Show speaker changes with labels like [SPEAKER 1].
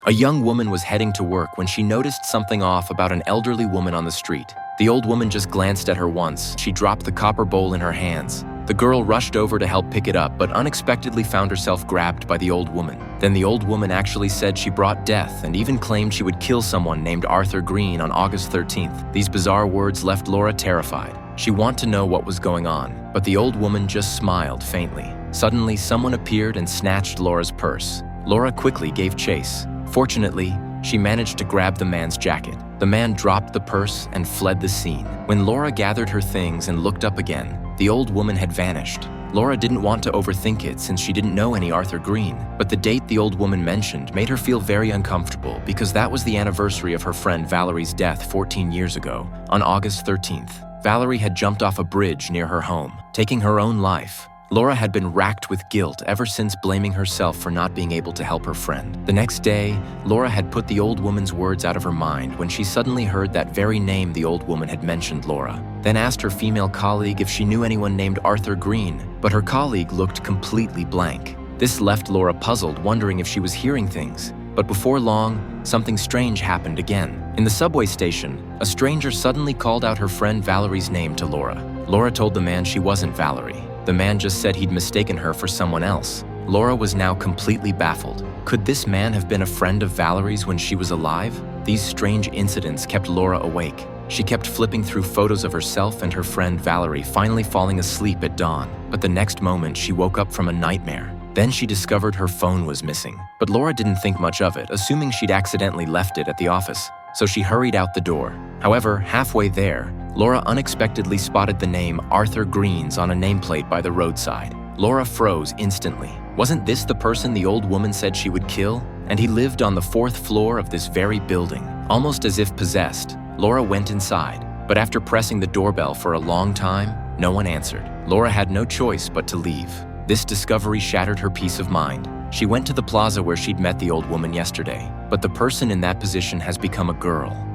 [SPEAKER 1] A young woman was heading to work when she noticed something off about an elderly woman on the street. The old woman just glanced at her once. She dropped the copper bowl in her hands. The girl rushed over to help pick it up, but unexpectedly found herself grabbed by the old woman. Then the old woman actually said she brought death and even claimed she would kill someone named Arthur Green on August 13th. These bizarre words left Laura terrified. She wanted to know what was going on, but the old woman just smiled faintly. Suddenly, someone appeared and snatched Laura's purse. Laura quickly gave chase. Fortunately, she managed to grab the man's jacket. The man dropped the purse and fled the scene. When Laura gathered her things and looked up again, the old woman had vanished. Laura didn't want to overthink it since she didn't know any Arthur Green, but the date the old woman mentioned made her feel very uncomfortable because that was the anniversary of her friend Valerie's death 14 years ago, on August 13th. Valerie had jumped off a bridge near her home, taking her own life. Laura had been racked with guilt ever since, blaming herself for not being able to help her friend. The next day, Laura had put the old woman's words out of her mind when she suddenly heard that very name the old woman had mentioned Laura. Then asked her female colleague if she knew anyone named Arthur Green, but her colleague looked completely blank. This left Laura puzzled, wondering if she was hearing things. But before long, something strange happened again. In the subway station, a stranger suddenly called out her friend Valerie's name to Laura. Laura told the man she wasn't Valerie. The man just said he'd mistaken her for someone else. Laura was now completely baffled. Could this man have been a friend of Valerie's when she was alive? These strange incidents kept Laura awake. She kept flipping through photos of herself and her friend Valerie, finally falling asleep at dawn. But the next moment, she woke up from a nightmare. Then she discovered her phone was missing. But Laura didn't think much of it, assuming she'd accidentally left it at the office. So she hurried out the door. However, halfway there, Laura unexpectedly spotted the name Arthur Green's on a nameplate by the roadside. Laura froze instantly. Wasn't this the person the old woman said she would kill? And he lived on the 4th floor of this very building. Almost as if possessed, Laura went inside. But after pressing the doorbell for a long time, no one answered. Laura had no choice but to leave. This discovery shattered her peace of mind. She went to the plaza where she'd met the old woman yesterday, but the person in that position has become a girl.